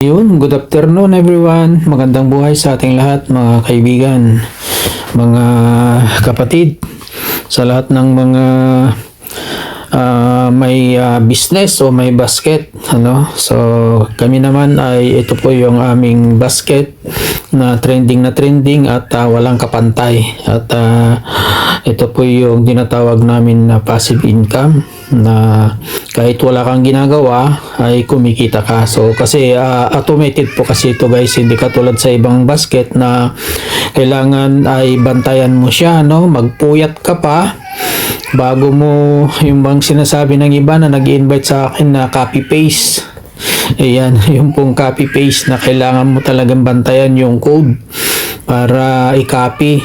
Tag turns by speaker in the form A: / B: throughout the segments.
A: Good afternoon everyone. Magandang buhay sa ating lahat, mga kaibigan, mga kapatid, sa lahat ng mga may business o may basket, ano. So kami naman ay ito po yung aming basket na trending at walang kapantay, at ito po yung tinatawag namin na passive income, na kahit wala kang ginagawa ay kumikita ka. So kasi automated po kasi ito, guys, hindi katulad sa ibang basket na kailangan ay bantayan mo siya, no, magpuyat ka pa bago mo, yung bang sinasabi ng iba na nag-invite sa akin na copy paste. Ayan, yung pong copy paste na kailangan mo talagang bantayan yung code para i-copy,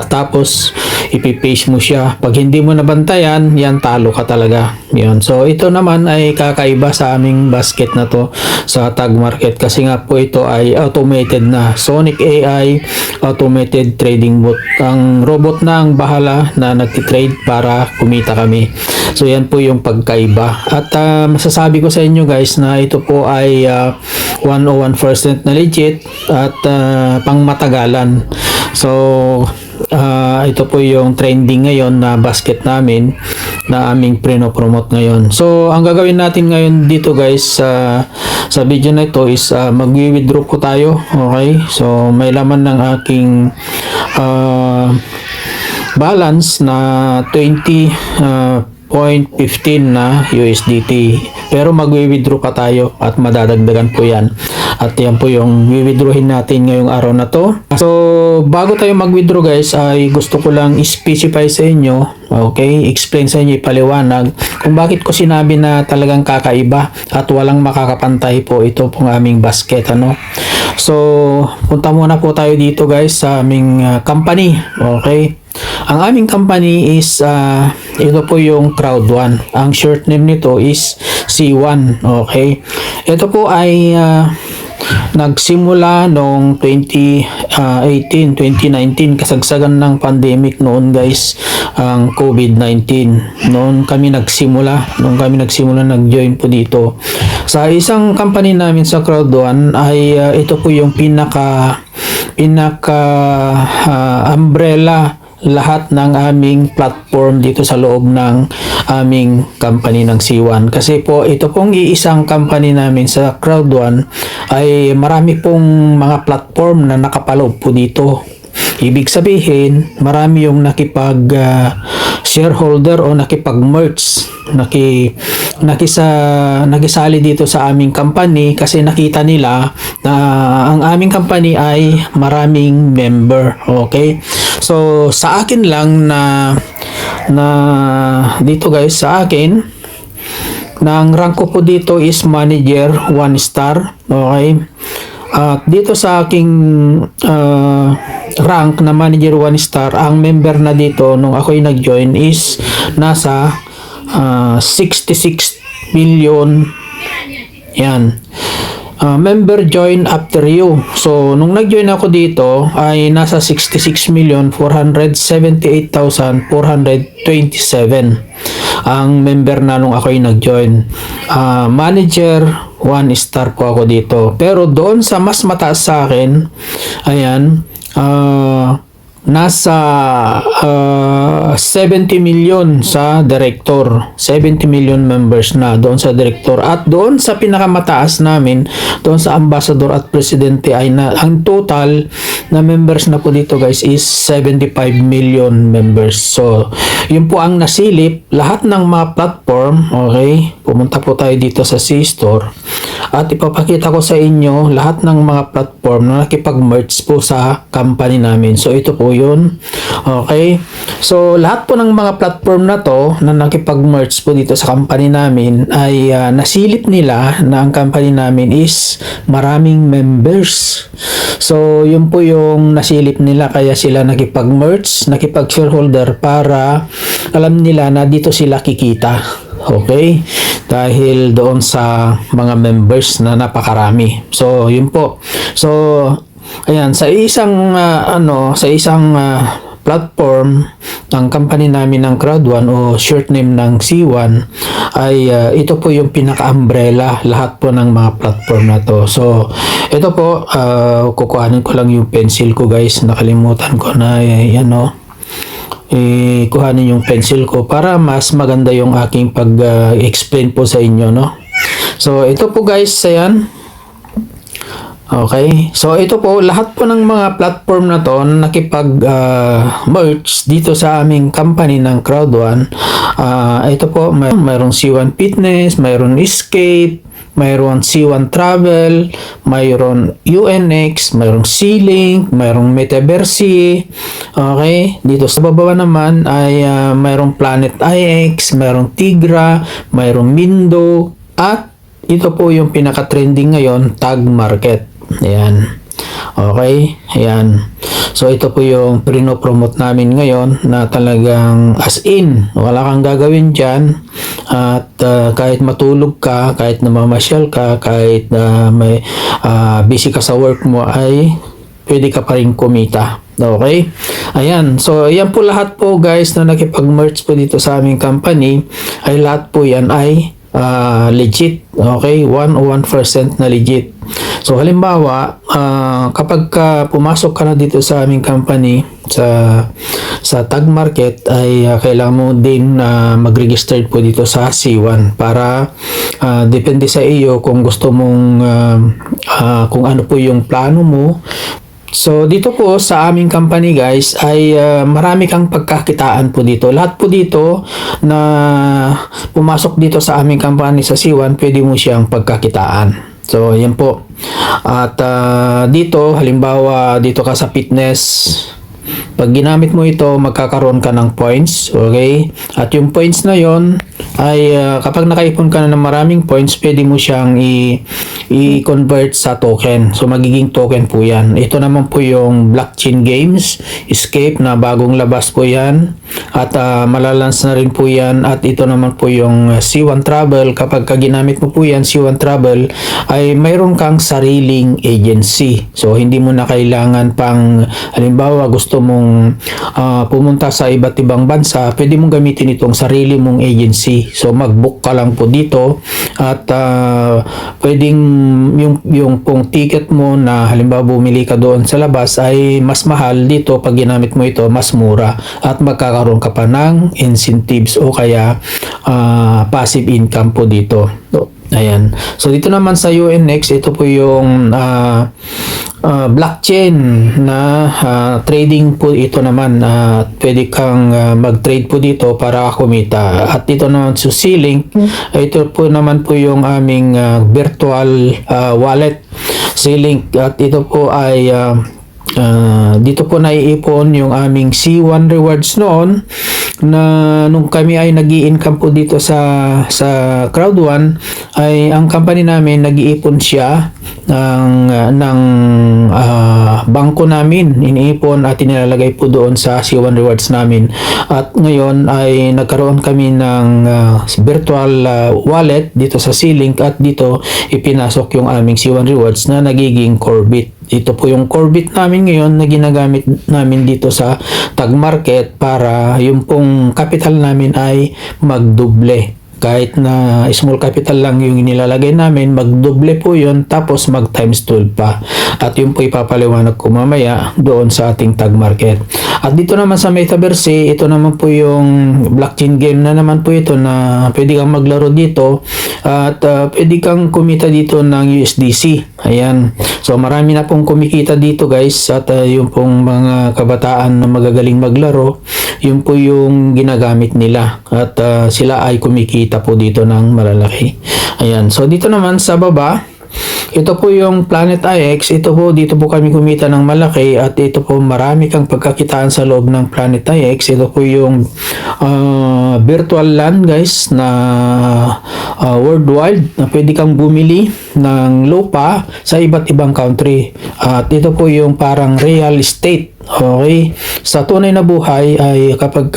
A: tapos ipipaste mo siya. Pag hindi mo nabantayan, yan, talo ka talaga. Yan. So ito naman ay kakaiba sa aming basket na to sa Tag Market, kasi nga po ito ay automated na. Sonic AI automated trading bot. Ang robot na ang bahala na nagtitrade para kumita kami. So yan po yung pagkaiba. At masasabi ko sa inyo, guys, na ito po ay 101% na legit at pangmatagalan. So ito po yung trending ngayon na basket namin na aming prino-promote ngayon. So ang gagawin natin ngayon dito, guys, sa video na ito is mag-withdraw ko tayo. Okay, so may laman ng aking balance na 20.15 na USDT, pero mag-withdraw pa tayo at madadagdagan po yan. At yan po yung withdrawin natin ngayong araw na to. So bago tayo mag-withdraw, guys, ay gusto ko lang i-specify sa inyo, okay, explain sa inyo, ipaliwanag kung bakit ko sinabi na talagang kakaiba at walang makakapantay po ito pong aming basket, ano. So punta muna po tayo dito, guys, sa aming company. Okay, ang aming company is ito po yung Crowd1. Ang short name nito is C1. Okay, ito po ay nagsimula noong 2019, kasagsagan ng pandemic noon, guys, ang COVID-19. Noon kami nagsimula nag-join po dito sa isang company namin sa Crowd1. Ay ito po yung pinaka umbrella lahat ng aming platform dito sa loob ng aming company ng C1. Kasi po ito pong iisang company namin sa Crowd1 ay marami pong mga platform na nakapaloob po dito. Ibig sabihin, marami yung nakipag shareholder o nakipag-merge, nakisali dito sa aming company kasi nakita nila na ang aming company ay maraming member. Okay, so sa akin lang na dito, guys, sa akin, ang rank ko po dito is manager 1 star. Okay, at dito sa aking rank na manager 1 star, ang member na dito nung ako'y nag-join is nasa 66 million. Yan. Member join after you. So nung nag-join ako dito ay nasa 66,478,427 ang member na nung ako'y nag-join. Manager 1 star po ako dito. Pero doon sa mas mataas sa akin, ayan, nasa 70 million sa director, 70 million members na doon sa director. At doon sa pinakamataas namin, doon sa ambassador at presidente, ay ang total na members na po dito, guys, is 75 million members. So yun po ang nasilip lahat ng mga platform. Okay, pumunta po tayo dito sa C-Store at ipapakita ko sa inyo lahat ng mga platform na nakipag-merge po sa company namin. So ito po yun. Okay, so lahat po ng mga platform na to na nakipag-merge po dito sa company namin ay nasilip nila na ang company namin is maraming members. So yun po yung nasilip nila, kaya sila nakipag-merge, nakipag-shareholder, para alam nila na dito sila kikita. Okay, dahil doon sa mga members na napakarami. So yun po. So ayan, sa isang platform ng company namin ng Crowd1 o short name ng C1 ay ito po yung pinaka-umbrella lahat po ng mga platform na to. So ito po, kukuhanin ko lang yung pencil ko guys, nakalimutan ko na kuhanin yung pencil ko para mas maganda yung aking pag-explain po sa inyo, no? So ito po guys, ayan. Okay, so ito po, lahat po ng mga platform na to nakipag-merge dito sa aming company ng Crowd1. Ito po, mayroong C1 Fitness, mayroong Escape, mayroong C1 Travel, mayroong UNX, mayroong C-Link, mayroong Metaverse. Okay, dito sa baba naman ay mayroong Planet IX, mayroong Tigra, mayroong Mindo, at ito po yung pinaka-trending ngayon, Tag Market. Ayan. Okay, ayan. So ito po yung pino-promote namin ngayon na talagang as in, wala kang gagawin dyan. At kahit matulog ka, kahit namamasyal ka, kahit may busy ka sa work mo, ay pwede ka pa rin kumita. Okay? Ayan. So, ayan po lahat po guys na nakipag-merge po dito sa aming company, ay lahat po yan ay legit. Okay? 101% na legit. So halimbawa, kapag pumasok ka na dito sa aming company sa Tag Market, ay kailangan mo din mag-register po dito sa C1 para depende sa iyo kung gusto mong kung ano po yung plano mo. So dito po sa aming company guys ay marami kang pagkakitaan po dito. Lahat po dito na pumasok dito sa aming company sa C1, pwede mo siyang pagkakitaan. So, yan po. At dito, halimbawa, dito ka sa fitness, pag ginamit mo ito, magkakaroon ka ng points. Okay? At yung points na yon ay kapag nakaipon ka na ng maraming points, pwede mo siyang i-convert sa token. So, magiging token po yan. Ito naman po yung blockchain games, Escape na bagong labas po yan. At malalans na rin po yan. At ito naman po yung C1 Travel. Kapag ginamit mo po yan, C1 Travel, ay mayroon kang sariling agency. So, hindi mo na kailangan pang, halimbawa, gusto mong pumunta sa iba't ibang bansa, pwede mong gamitin itong sarili mong agency. So, mag-book ka lang po dito at pwedeng yung pong ticket mo na halimbawa bumili ka doon sa labas ay mas mahal, dito pag ginamit mo ito mas mura at magkakaroon ka pa ng incentives o kaya passive income po dito. So, ayan. So dito naman sa UNX, ito po yung blockchain na trading po ito naman. Pwede kang mag-trade po dito para kumita. At ito naman sa C-Link, ito po naman po yung aming virtual wallet C-Link. At ito po ay dito po naiipon yung aming C1 rewards noon na nung kami ay nag-i-income po dito sa Crowd1, ay ang company namin nag-iipon siya ng bangko namin, iniipon at inilalagay po doon sa C1 rewards namin. At ngayon ay nagkaroon kami ng virtual wallet dito sa C-Link at dito ipinasok yung aming C1 rewards na nagiging Corbit. Ito po yung Corbit namin ngayon na ginagamit namin dito sa Tag Market para yung pong capital namin ay magdoble. Kahit na small capital lang yung nilalagay namin, magdoble po yun, tapos mag times 12 pa. At yun po ipapaliwanag ko mamaya doon sa ating Tag Market. At dito naman sa Metaverse, ito naman po yung blockchain game na naman po ito na pwede kang maglaro dito at pwede kang kumita dito ng USDC. Ayan. So marami na pong kumikita dito guys, at yung pong mga kabataan na magagaling maglaro, yun po yung ginagamit nila. At sila ay kumikita po dito ng malalaki. Ayan. So dito naman sa baba, ito po yung Planet IX. Ito po, dito po kami kumita ng malaki at ito po marami kang pagkakitaan sa loob ng Planet IX. Ito po yung virtual land guys na worldwide na pwede kang bumili ng lupa sa iba't ibang country. At ito po yung parang real estate. Okay? Sa tunay na buhay ay kapag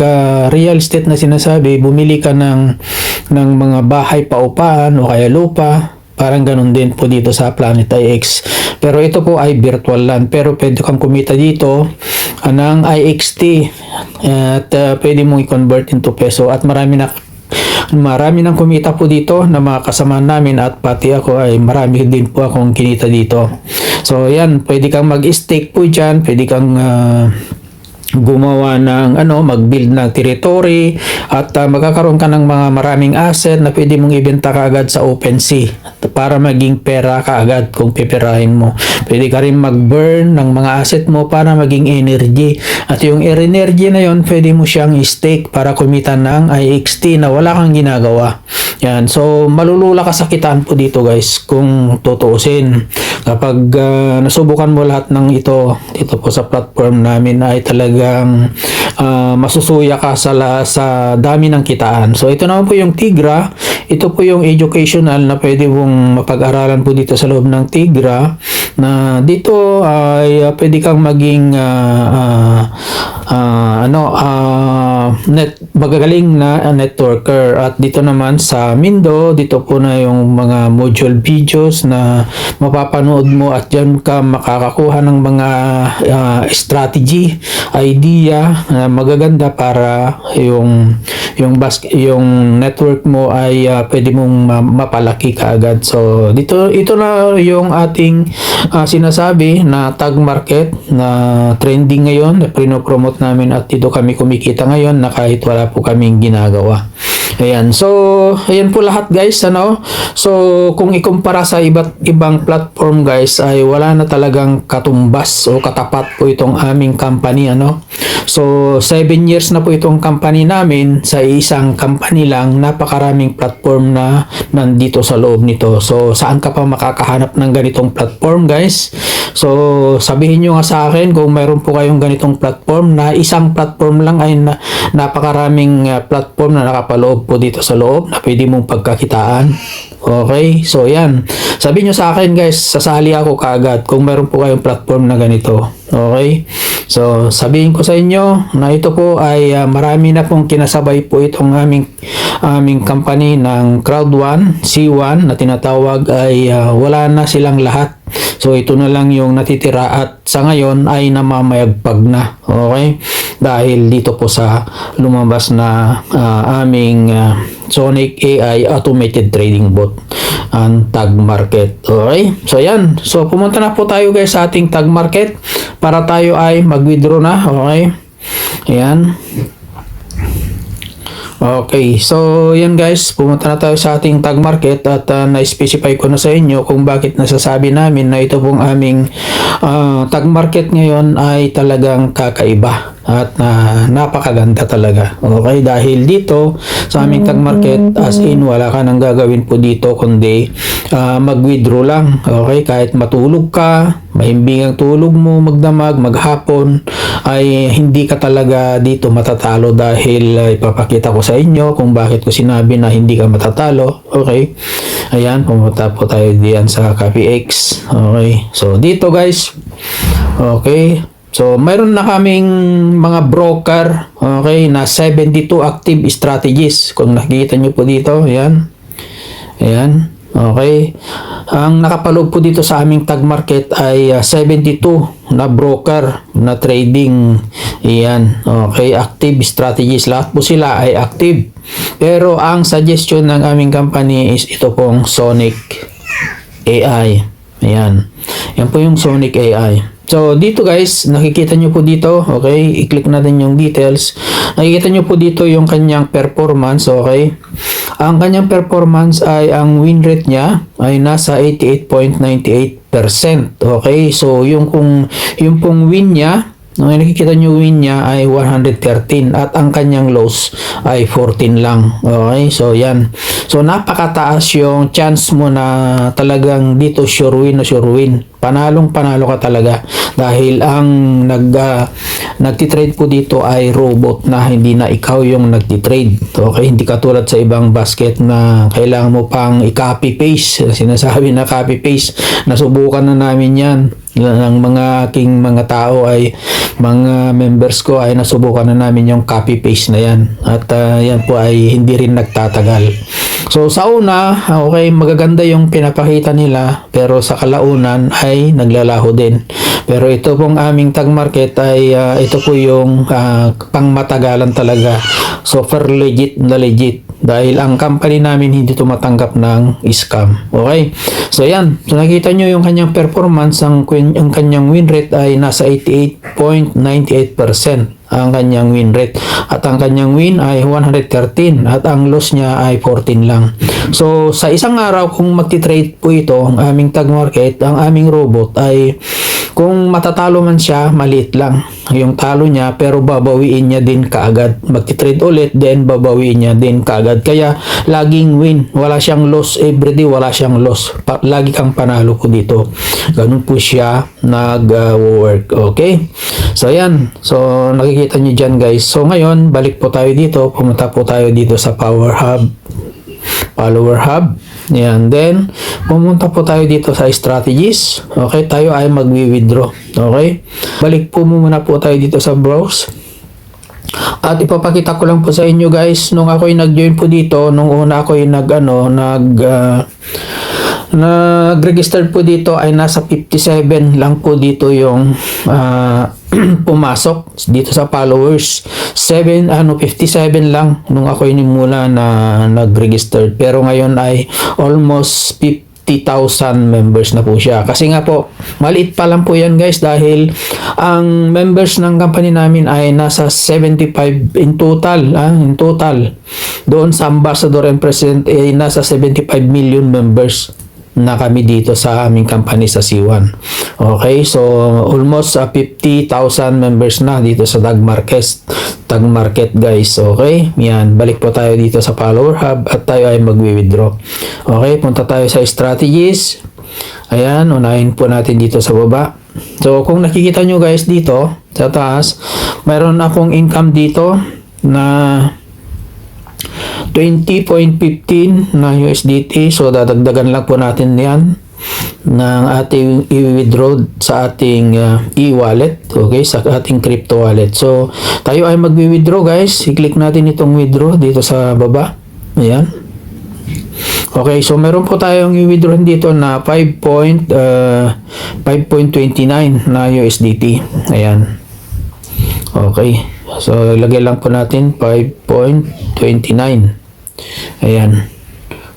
A: real estate na sinasabi, bumili ka ng mga bahay paupahan o kaya lupa. Parang ganun din po dito sa Planet IX. Pero ito po ay virtual land. Pero pwede kang kumita dito ng IXT. At pwede mong i-convert into peso. At marami nang kumita po dito na mga kasama namin, at pati ako ay marami din po akong kinita dito. So yan, pwede kang mag-stake po dyan, pwede kang gumawa ng mag-build ng territory, at magkakaroon ka ng mga maraming asset na pwede mong ibenta kaagad sa OpenSea para maging pera kaagad kung pipirahin mo. Pwede ka rin mag-burn ng mga asset mo para maging energy, at yung energy na yon pwede mo siyang i-stake para kumita ng IXT na wala kang ginagawa. Yan, so malulula ka sa kitaan po dito guys kung tutuusin. Kapag nasubukan mo lahat ng ito dito po sa platform namin, ay talagang masusuya ka sa dami ng kitaan. So ito naman po yung Tigra. Ito po yung educational na pwede mong mapag-aralan po dito sa loob ng Tigra, na dito ay pwede kang maging magagaling na networker. At dito naman sa Mindo, dito po na yung mga module videos na mapapanood mo, at dyan ka makakakuha ng mga strategy, idea na magaganda para yung network mo ay pwede mong mapalaki kaagad. So ito na yung ating sinasabi na tag market na trending ngayon, na pinopromote namin, at dito kami kumikita ngayon na kahit wala po kaming ginagawa. Ayan. So, ayan po lahat guys, So, kung ikumpara sa ibang platform guys, ay wala na talagang katumbas o katapat po itong aming company, So, 7 years na po itong company namin. Sa isang company lang, napakaraming platform na nandito sa loob nito. So, saan ka pa makakahanap ng ganitong platform guys? So, sabihin nyo nga sa akin kung mayroon po kayong ganitong platform, na isang platform lang ay napakaraming platform na nakapaloob po dito sa loob na pwede mong pagkakitaan. Okay, so yan. Sabi nyo sa akin guys, sasali ako kaagad kung meron po kayong platform na ganito. Okay, so sabihin ko sa inyo na ito po ay marami na pong kinasabay po itong aming company ng Crowd1, C1 na tinatawag, ay wala na silang lahat. So ito na lang yung natitira, at sa ngayon ay namamayagpag na. Okay, dahil dito po sa lumabas na aming Sonic AI Automated Trading Bot ang tag market. Okay, so yan. So pumunta na po tayo guys sa ating tag market para tayo ay mag-withdraw na. Okay, ayan. Okay, so yan guys, pumunta na tayo sa ating tag market, at na-specify ko na sa inyo kung bakit nasasabi namin na ito pong aming tag market ngayon ay talagang kakaiba at napakaganda talaga. Okay, dahil dito sa aming tag market, as in wala ka nang gagawin po dito kundi mag-withdraw lang. Okay, kahit matulog ka, mahimbing ang tulog mo, magdamag, maghapon, ay hindi ka talaga dito matatalo, dahil ipapakita ko sa inyo kung bakit ko sinabi na hindi ka matatalo. Okay, ayan, pumunta po tayo diyan sa CopyX. Okay, so dito guys, okay, so mayroon na kaming mga broker, okay, na 72 active strategies. Kung nakikita nyo po dito, ayan, ayan. Okay, ang nakapaloob po dito sa aming tag market ay 72 na broker na trading. Iyan, okay, active strategies, lahat po sila ay active. Pero ang suggestion ng aming company is ito pong Sonic AI. Ayan, yan po yung Sonic AI. So dito guys, nakikita nyo po dito, okay, i-click natin yung details. Nakikita nyo po dito yung kanyang performance. Okay, ang kanyang performance ay ang win rate niya ay nasa 88.98%. Okay, so yung pong win niya, nakikita nyo win niya ay 113, at ang kanyang loss ay 14 lang. Okay, so yan. So napakataas yung chance mo na talagang dito sure win na sure win. Panalong panalo ka talaga, dahil ang nagtitrade po dito ay robot na, hindi na ikaw yung nagtitrade. Okay, hindi katulad sa ibang basket na kailangan mo pang i-copy paste. Sinasabi na copy paste, nasubukan na namin yan ng mga aking mga tao, ay mga members ko ay nasubukan na namin yung copy paste na yan, at yan po ay hindi rin nagtatagal. So sa una, okay, magaganda yung pinapakita nila, pero sa kalaunan ay naglalaho din. Pero ito pong aming tag market ay ito po yung pangmatagalan talaga. So for legit na legit. Dahil ang company namin hindi tumatanggap ng scam. Okay? So yan. So nakita nyo yung kanyang performance, ang kanyang win rate ay nasa 88.98% ang kanyang win rate. At ang kanyang win ay 113 at ang loss niya ay 14 lang. So sa isang araw kung magti-trade po ito, ang aming tag market, ang aming robot ay kung matatalo man siya, maliit lang yung talo niya, pero babawiin niya din kaagad. Magti-trade ulit, then babawiin niya din kaagad. Kaya laging win, wala siyang loss everyday, wala siyang loss. Lagi kang panalo ko dito. Ganun po siya nag-work. Okay? So yan. So nakikita niyo dyan guys. So ngayon, balik po tayo dito. Pumunta po tayo dito sa Power Hub. Follower Hub. Yan. Then, pumunta po tayo dito sa strategies. Okay, tayo ay magwi-withdraw. Okay? Balik po muna po tayo dito sa browse. At ipapakita ko lang po sa inyo guys, nung ako'y nag-join po dito, nung una ako'y nag-register po dito ay nasa 57 lang po dito yung pumasok dito sa followers. 57 lang nung ako inimula na nag-register. Pero ngayon ay almost 50,000 members na po siya. Kasi nga po, maliit pa lang po yan guys dahil ang members ng company namin ay nasa 75 in total. In total. Doon sa Ambassador and President ay nasa 75 million members na kami dito sa aming company sa C1. Okay, so almost 50,000 members na dito sa tag market guys. Okay, yan, balik po tayo dito sa follower hub at tayo ay magwi-withdraw. Okay, punta tayo sa strategies. Ayan, unahin po natin dito sa baba. So kung nakikita nyo guys dito sa taas, mayroon akong income dito na 20.15 na USDT. So dadagdagan lang po natin yan ng ating i-withdraw sa ating e-wallet, okay, sa ating crypto wallet. So tayo ay magwi-withdraw guys. I-click natin itong withdraw dito sa baba. Ayan. Okay, so meron po tayong i-withdraw dito na 5.29 na USDT. Ayan. Okay. So lagay lang po natin 5.29. Ayan.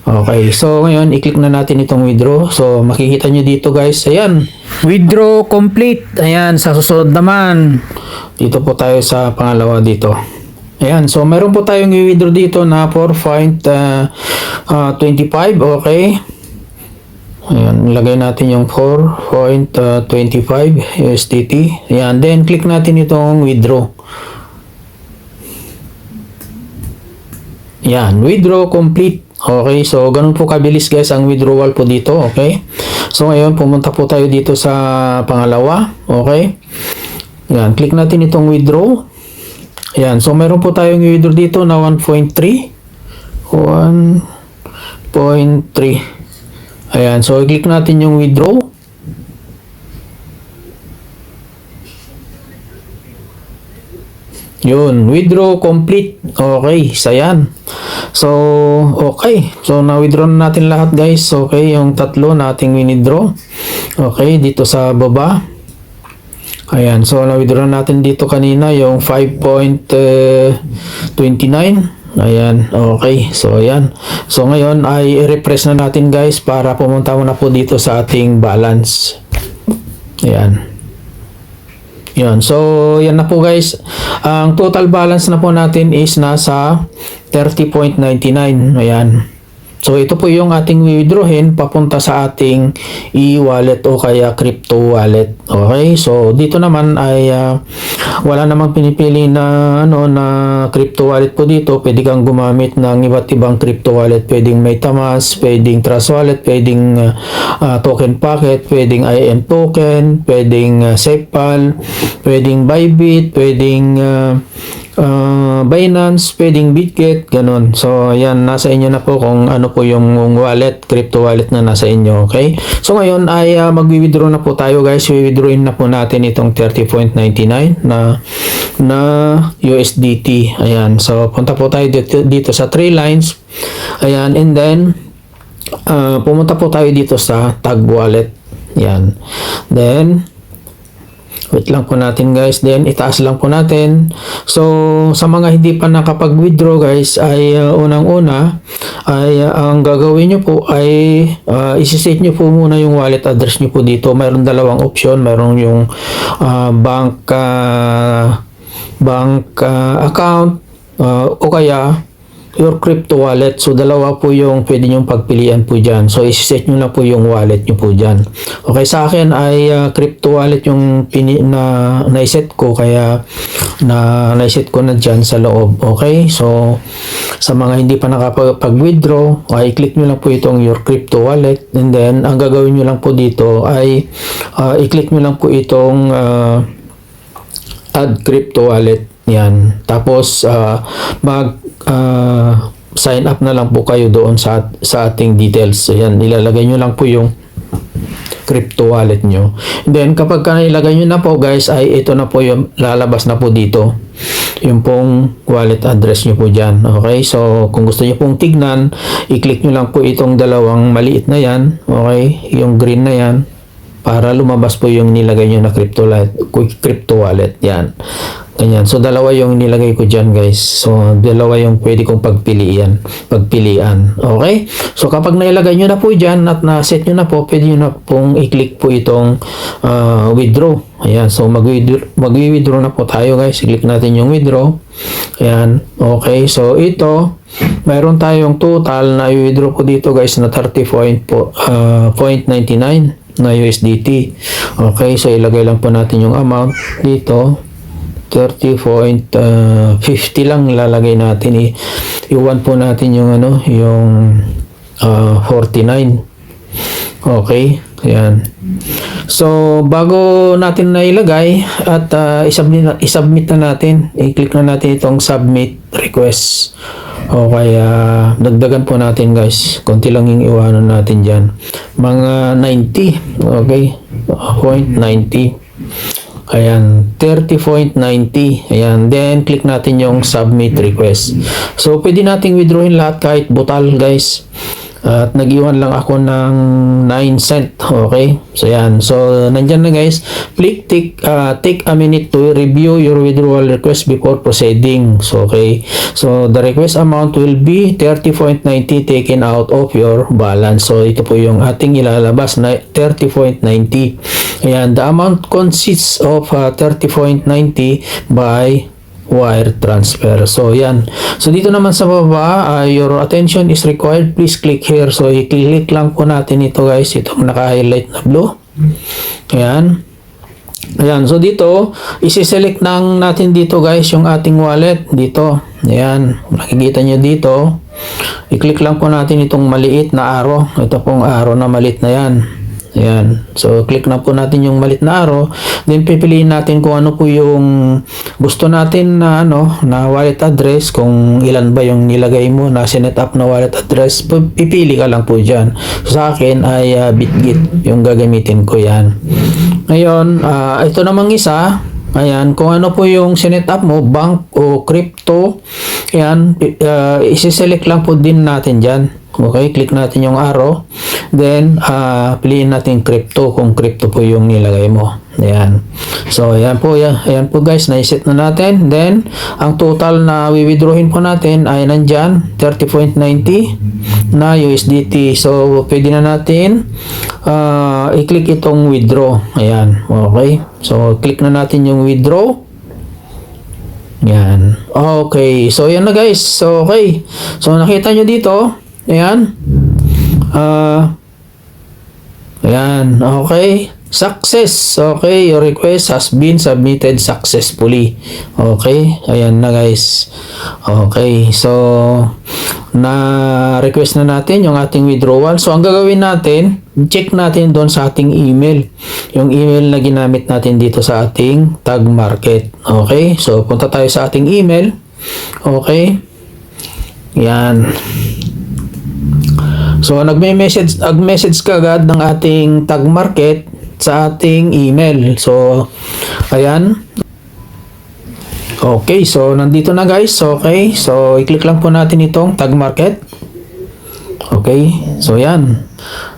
A: Okay. So ngayon i-click na natin itong withdraw. So makikita nyo dito guys. Ayan. Withdraw complete. Ayan. Sa susunod naman, dito po tayo sa pangalawa dito. Ayan. So meron po tayong i-withdraw dito na 4.25. Okay. Ayan, lagay natin yung 4.25 USDT. Ayan, then click natin itong withdraw. Ayan, withdraw complete. Okay, so ganun po kabilis guys ang withdrawal po dito. Okay, so ngayon pumunta po tayo dito sa pangalawa. Okay, ayan, click natin itong withdraw. Ayan, so meron po tayong withdraw dito na 1.3. Ayan, so i-click natin yung withdraw. Yun, withdraw complete. Okay, so yan. So, okay. So, na-withdraw na natin lahat guys. Okay, yung tatlo nating withdraw. Okay, dito sa baba. Ayan, so na-withdraw natin dito kanina yung 5.29. Ayan, okay. So, ayan. So, ngayon ay i-refresh na natin guys para pumunta muna po dito sa ating balance. Ayan. Yan. So, yan na po guys. Ang total balance na po natin is nasa 30.99. Ayan. So, ito po yung ating withdrawin papunta sa ating e-wallet o kaya crypto wallet. Okay? So, dito naman ay wala namang pinipili na crypto wallet po dito. Pwede kang gumamit ng iba't ibang crypto wallet. Pwedeng MetaMask, pwedeng Trust Wallet, pwedeng Token Packet, pwedeng IM Token, pwedeng SafePal, pwedeng Bybit, pwedeng Binance, pwedeng Bitget, ganun. So, yan, nasa inyo na po kung ano po yung wallet, crypto wallet na nasa inyo, okay? So, ngayon ay mag-withdraw na po tayo, guys. I-withdrawin na po natin itong 30.99 na USDT. Ayan. So, punta po tayo dito sa 3 lines. Ayan. And then, pumunta po tayo dito sa tag wallet. Ayan. Then, wait lang po natin, guys. Then, itaas lang po natin. So, sa mga hindi pa nakapag-withdraw, guys, ay unang-una, ay ang gagawin nyo po ay isi-set nyo po muna yung wallet address nyo po dito. Mayroon dalawang option. Mayroon yung bank account o kaya your crypto wallet. So, dalawa po yung pwede nyong pagpilian po dyan. So, isi-set nyo na po yung wallet nyo po dyan. Okay, sa akin ay crypto wallet yung na-set ko, kaya na-set ko na dyan sa loob. Okay, so, sa mga hindi pa nakapag-withdraw, ay click nyo lang po itong your crypto wallet. And then, ang gagawin nyo lang po dito ay i-click nyo lang po itong add crypto wallet. Yan. Tapos, sign up na lang po kayo doon sa ating details. So, yan. Ilalagay nyo lang po yung crypto wallet nyo. And then, kapag nailagay nyo na po, guys, ay ito na po yung lalabas na po dito. Yung pong wallet address nyo po dyan. Okay? So, kung gusto nyo pong tignan, i-click nyo lang po itong dalawang maliit na yan. Okay? Yung green na yan. Para lumabas po yung nilagay nyo na crypto wallet. Yan. Ganyan. So, dalawa yung nilagay ko dyan, guys. So, dalawa yung pwede kong pagpilian. Okay? So, kapag nailagay nyo na po dyan at na-set nyo na po, pwede nyo na pong i-click po itong withdraw. Ayan. So, mag-withdraw na po tayo, guys. I-click natin yung withdraw. Ayan. Okay. So, ito, mayroon tayong total na i-withdraw ko dito, guys, na 30.99 na USDT. Okay. So, ilagay lang po natin yung amount dito. 30.50 lang lalagay natin. Iwan po natin yung yung 49. Okay, ayan. So, bago natin na ilagay at isubmit na natin, i-click na natin itong submit request. Okay, dagdagan po natin, guys. Konti lang yung iwanan natin dyan. Mga 90. Okay, 0.90. Ayan, 30.90. Ayan, then click natin yung submit request. So, pwede nating withdrawin lahat kahit butal, guys. At nag-iwan lang ako ng 9 cent. Okay? So, yan. So, nandyan na, guys. Please take a minute to review your withdrawal request before proceeding. So, okay. So, the request amount will be 30.90 taken out of your balance. So, ito po yung ating ilalabas na 30.90. Ayan. The amount consists of 30.90 by wire transfer. So, yan. So, dito naman sa baba, your attention is required. Please click here. So, i-click lang po natin ito, guys. Itong naka-highlight na blue. Ayan. Ayan. So, dito, isi-select natin dito, guys, yung ating wallet. Dito. Ayan. Makikita nyo dito. I-click lang po natin itong maliit na arrow. Ito pong arrow na maliit na yan. Ayan. So, click na po natin yung maliit na arrow. Then, pipiliin natin kung ano po yung gusto natin na na wallet address. Kung ilan ba yung nilagay mo na sinet up na wallet address. Pipili ka lang po dyan. So, sa akin ay Bitget yung gagamitin ko yan. Ngayon, ito namang isa. Ayan. Kung ano po yung sinet up mo, bank o crypto. Ayan. Isi-select lang po din natin dyan. Okay, click natin yung arrow. Then, piliin natin crypto kung crypto po yung nilagay mo. Ayan. So, ayan po, guys, na-set na natin. Then, ang total na withdrawin po natin ay nandyan, 30.90 na USDT. So, pwede na natin i-click itong withdraw. Ayan. Okay. So, click na natin yung withdraw. Ayan. Okay. So, ayan na, guys. So, okay. So, nakita nyo dito. Ayan. Ayan. Okay. Success. Okay, your request has been submitted successfully. Okay, ayan na guys. Okay, so na-request na natin yung ating withdrawal. So ang gagawin natin, check natin doon sa ating email. Yung email na ginamit natin dito sa ating tag market. Okay, so punta tayo sa ating email. Okay, yan. So nag-message kagad ng ating tag market sa ating email. So ayan. Okay, so nandito na guys. Okay, so i-click lang po natin itong tag market. Okay, so yan.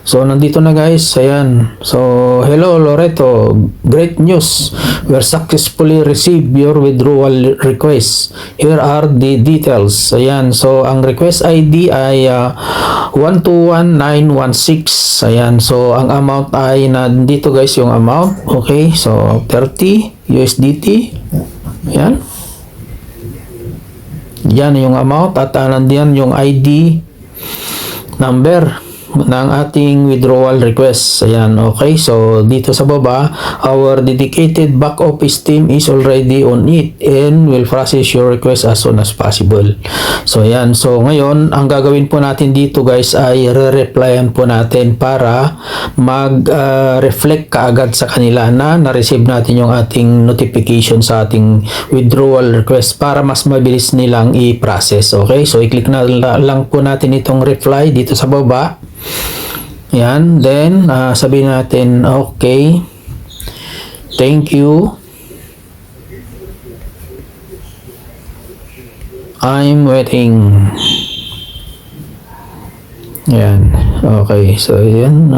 A: So nandito na guys. Ayan. So hello Loreto, great news, we are successfully received your withdrawal request. Here are the details. Ayan, so ang request ID ay 121916. Ayan, so ang amount ay nandito guys, yung amount. Okay, so 30 USDT. Ayan, yan yung amount at nandiyan yung ID number ng ating withdrawal request. Ayan, okay. So dito sa baba, our dedicated back office team is already on it and will process your request as soon as possible. So ayan, so ngayon ang gagawin po natin dito guys ay re-replyan po natin para mag-reflect kaagad sa kanila na na-receive natin yung ating notification sa ating withdrawal request para mas mabilis nilang i-process. Okay, so i-click na lang po natin itong reply dito sa baba. Yan, then sabihin natin okay, thank you, I'm waiting. Yan, okay, so yan.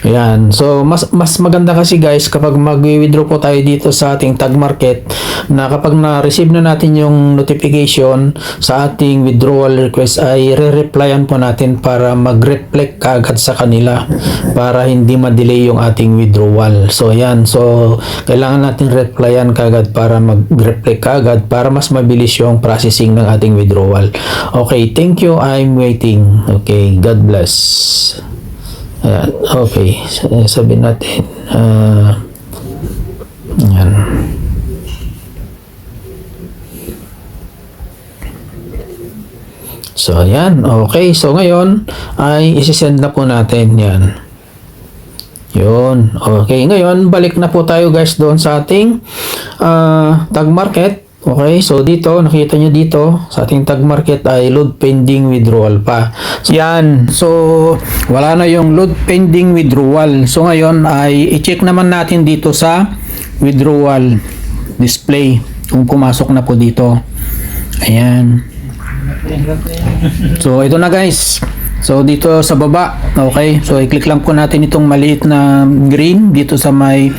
A: Ayan. So, mas maganda kasi guys kapag mag-withdraw po tayo dito sa ating tag market na kapag na-receive na natin yung notification sa ating withdrawal request ay re-replyan po natin para mag-reflect kaagad sa kanila para hindi ma-delay yung ating withdrawal. So, ayan. So, kailangan natin replyan kaagad para mag-reflect kaagad para mas mabilis yung processing ng ating withdrawal. Okay. Thank you. I'm waiting. Okay. God bless. Ayan, okay, sabihin natin ayan. So ayan, okay, so ngayon ay isi-send na po natin yan. Yun, okay, ngayon balik na po tayo guys doon sa ating tag market. Okay, so dito, nakita nyo dito, sa ating tag market ay load pending withdrawal pa. So, yan. So, wala na yung load pending withdrawal. So, ngayon ay i-check naman natin dito sa withdrawal display kung pumasok na po dito. Ayan. So, ito na guys. So, dito sa baba, okay, so i-click lang po natin itong maliit na green dito sa may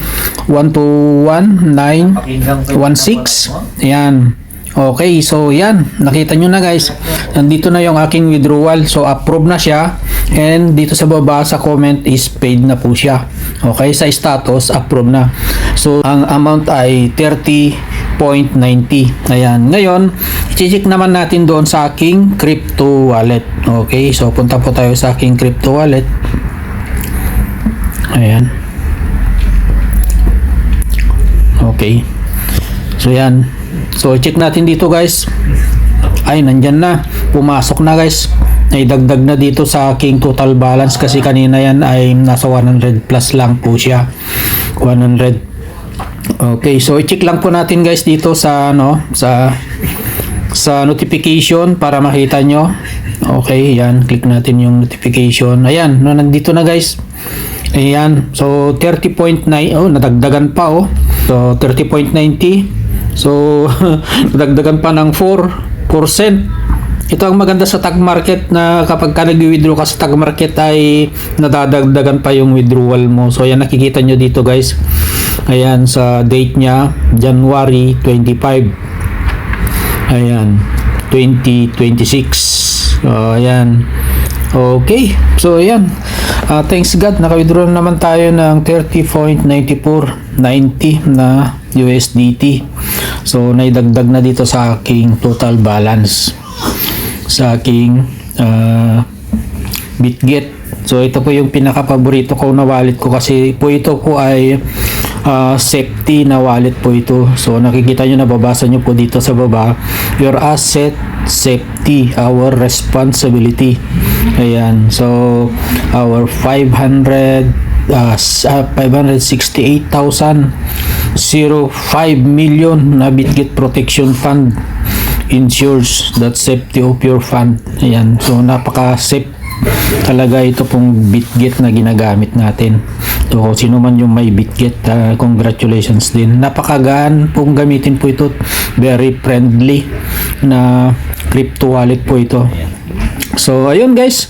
A: 121916. Ayan. Okay, so yan, nakita nyo na guys, nandito na yung aking withdrawal. So, approve na siya. And dito sa baba, sa comment is paid na po siya. Okay, sa status, approve na. So, ang amount ay 30.90. Ayan. Ngayon, i-check naman natin doon sa aking crypto wallet. Okay, so punta po tayo sa aking crypto wallet. Ayan. Okay. So, yan. So, check natin dito guys. Ay, nandyan na. Pumasok na guys. Ay, dagdag na dito sa aking total balance kasi kanina yan ay nasa 100 plus lang po siya. 100. Okay, so i-check lang po natin guys dito sa sa notification para makita nyo. Okay, yan. Click natin yung notification. Ayan, nandito na guys. Ayan. So, 30.9. Oh, nadagdagan pa oh. So, 30.90. So, nadagdagan pa ng 4%. Ito ang maganda sa tag market na kapag ka nag-withdraw ka sa tag market ay nadadagdagan pa yung withdrawal mo. So, ayan, nakikita nyo dito guys. Ayan, sa date niya, January 25. Ayan, 2026. Ayan. Okay. So, ayan. Thanks God, naka-withdraw naman tayo ng 30.9490 na USDT. So naidagdag na dito sa aking total balance sa aking Bitget. So ito po yung pinaka-paborito ko na wallet ko kasi po ito po ay safety na wallet po ito. So nakikita nyo, nababasa nyo po dito sa baba, your asset safety, our responsibility. Ayan, so our 568,005 million na Bitget Protection Fund ensures that safety of your fund. Ayan, so napaka-safe talaga ito pong Bitget na ginagamit natin. So kung sino man yung may Bitget, congratulations din. Napakagaan pong gamitin po ito. Very friendly na crypto wallet po ito. So ayun guys,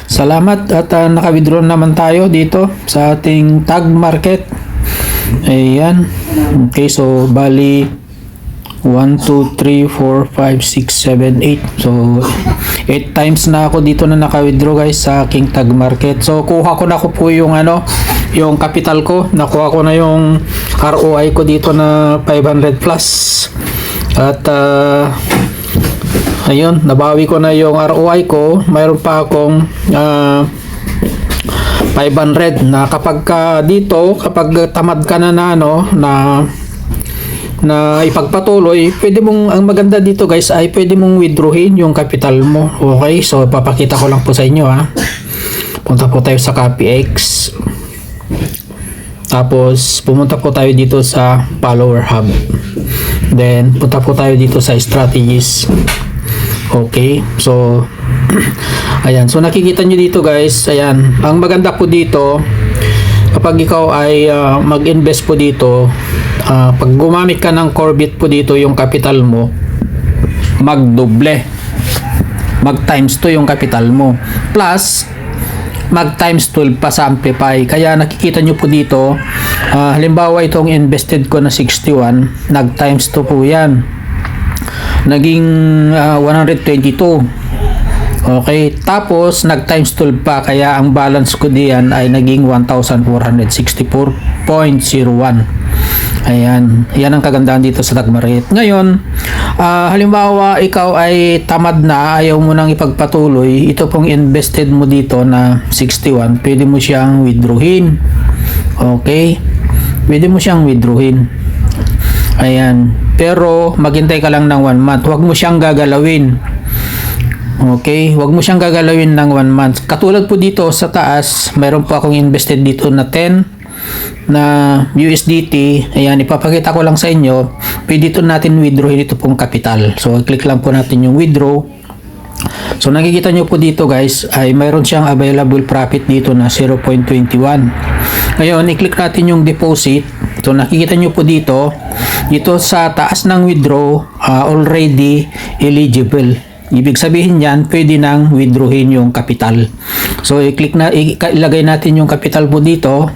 A: salamat at naka-withdraw naman tayo dito sa ating tag market. Ayan. Okay, so bali 1, 2, 3, 4, 5, 6, 7, 8. So 8 times na ako dito na naka-withdraw guys sa aking tag market. So kuha ko na po yung yung capital ko. Nakuha ko na yung ROI ko dito na 500 plus. At ayun, nabawi ko na yung ROI ko. Mayroon pa akong 500 na kapag dito, kapag tamad ka na na ipagpatuloy, pwede mong, ang maganda dito guys ay pwede mong withdrawin yung capital mo. Okay, so papakita ko lang po sa inyo ha. Punta po tayo sa CopyX, tapos pumunta po tayo dito sa Follower Hub, then punta po tayo dito sa Strategies. Okay, so ayan, so nakikita nyo dito guys, ayan, ang maganda po dito kapag ikaw ay mag-invest po dito, pag gumamit ka ng Corebit po dito, yung capital mo magdoble, mag times 2 yung capital mo, plus mag times 12 pa sa Amplify. Kaya nakikita nyo po dito, halimbawa itong invested ko na 61, nag times 2 po yan, naging 122. Okay, tapos nag times 12 pa, kaya ang balance ko diyan ay naging 1,464.01. Ayan, yan ang kagandahan dito sa tag market. Ngayon, halimbawa ikaw ay tamad na, ayaw mo nang ipagpatuloy, ito pong invested mo dito na 61, pwede mo siyang withdrawin. Okay, pwede mo siyang withdrawin. Ayan, pero maghintay ka lang ng 1 month, huwag mo siyang gagalawin. Okay, wag mo siyang gagalawin ng 1 month. Katulad po dito sa taas, mayroon po akong invested dito na 10 na USDT. Ayan, ipapakita ko lang sa inyo. Pwede dito natin withdrawin ito pong capital. So, click lang po natin yung withdraw. So, nakikita nyo po dito guys, ay mayroon siyang available profit dito na 0.21. Ngayon, i-click natin yung deposit. So, nakikita nyo po dito sa taas ng withdraw, already eligible. Ibig sabihin yan, pwede nang withdrawin yung capital. So, ilagay natin yung capital po dito.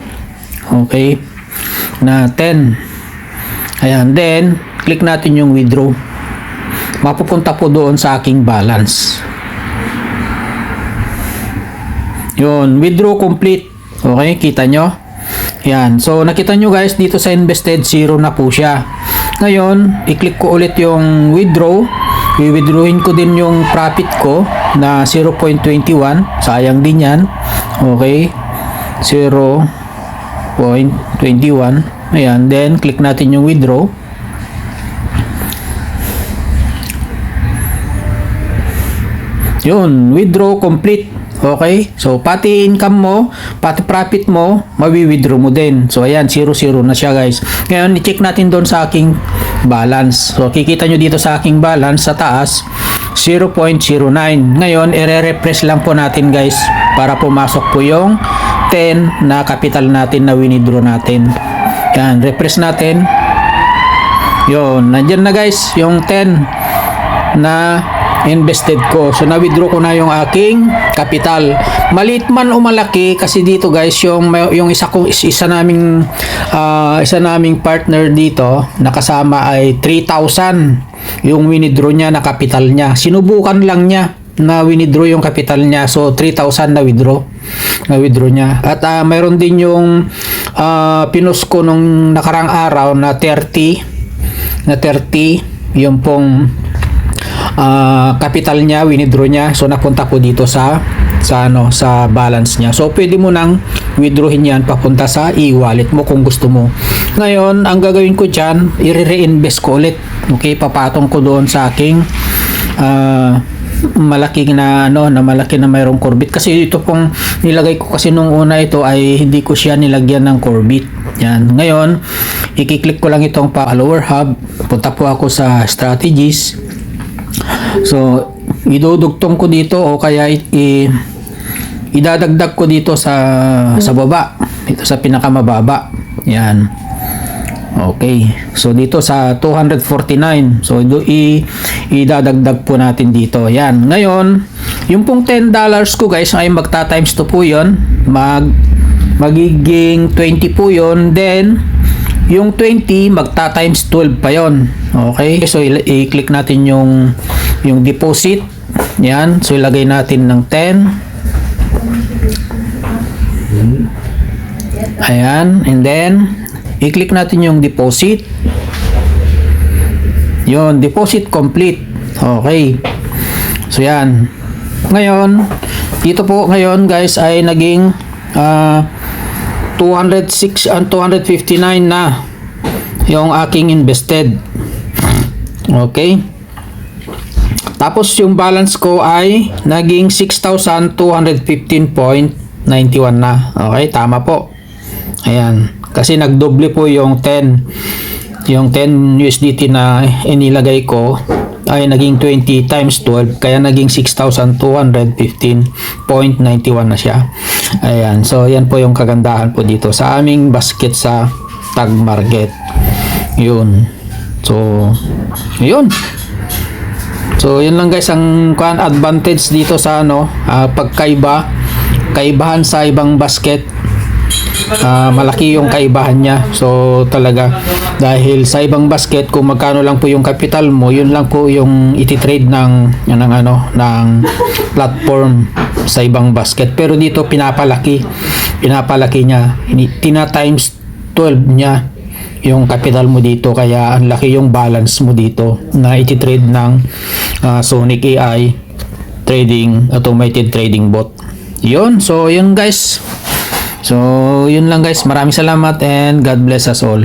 A: Okay. Na 10. Ayan. Then, click natin yung withdraw. Mapupunta po doon sa aking balance. Yun. Withdraw complete. Okay. Kita nyo? Yan. So, nakita nyo guys, dito sa invested, 0 na po siya. Ngayon, i-click ko ulit yung withdraw. I-withdrawin ko din yung profit ko na 0.21. Sayang din yan. Okay. 0.21. Ayan. Then, click natin yung withdraw. Yun. Withdraw complete. Okay. So, pati income mo, pati profit mo, mawi-withdraw mo din. So, ayan. 0-0 na siya guys. Ngayon, i-check natin doon sa aking balance. So, kikita nyo dito sa aking balance sa taas, 0.09. Ngayon, i-refresh lang po natin guys para pumasok po yung 10 na capital natin na winidraw natin. Yan, refresh natin. Yun, nandyan na guys yung 10 na invested ko. So, na-withdraw ko na yung aking capital. Maliit man o malaki, kasi dito guys, yung isa naming partner dito, nakasama ay 3,000 yung winidraw niya na capital niya. Sinubukan lang niya na winidraw yung capital niya. So, 3,000 na withdraw niya. At mayroon din yung pinost ko nung nakarang araw na 30 na 30, yung pong capital niya, winidraw niya. So napunta po dito sa balance niya. So pwede mo nang withdrawin yan papunta sa e-wallet mo kung gusto mo. Ngayon, ang gagawin ko diyan, i-reinvest ko ulit. Okay, papatong ko doon sa aking malaki na mayroong Corbit, kasi ito pong nilagay ko kasi nung una ito ay hindi ko siya nilagyan ng Corbit. Yan. Ngayon, i-click ko lang itong follower hub. Punta po ako sa strategies. So, idudugtong ko dito o kaya idadagdag ko dito sa baba, dito sa pinakamababa. Yan. Okay. So dito sa 249. So idadagdag po natin dito. Yan. Ngayon, yung pong $10 ko guys ay magta times 2 po 'yon. Magiging 20 po 'yon. Then yung 20 magta times 12 pa 'yon. Okay? So i-click natin yung deposit. Yan. So ilagay natin ng 10. Ayan. And then i-click natin yung deposit. Yun, deposit complete. Okay. So yan. Ngayon, dito po ngayon guys ay naging 206 and 259 na yung aking invested. Okay. Tapos yung balance ko ay naging 6,215.91 na. Okay, tama po. Ayan. Kasi nagdoble po yung 10 USDT na inilagay ko ay naging 20 times 12 kaya naging 6,215.91 na siya. Ayan. So yan po yung kagandahan po dito sa aming basket sa Tag Market. Yun. So yun. So yun lang guys ang advantage dito sa kaibahan sa ibang basket. Malaki yung kaibahan niya. So talaga dahil sa ibang basket kung magkano lang po yung capital mo, yun lang po yung iti-trade ng platform sa ibang basket. Pero dito pinapalaki niya, tina times 12 niya yung capital mo dito, kaya ang laki yung balance mo dito na iti-trade ng Sonic AI trading, automated trading bot. Yun. So yun guys. So, yun lang guys. Maraming salamat and God bless us all.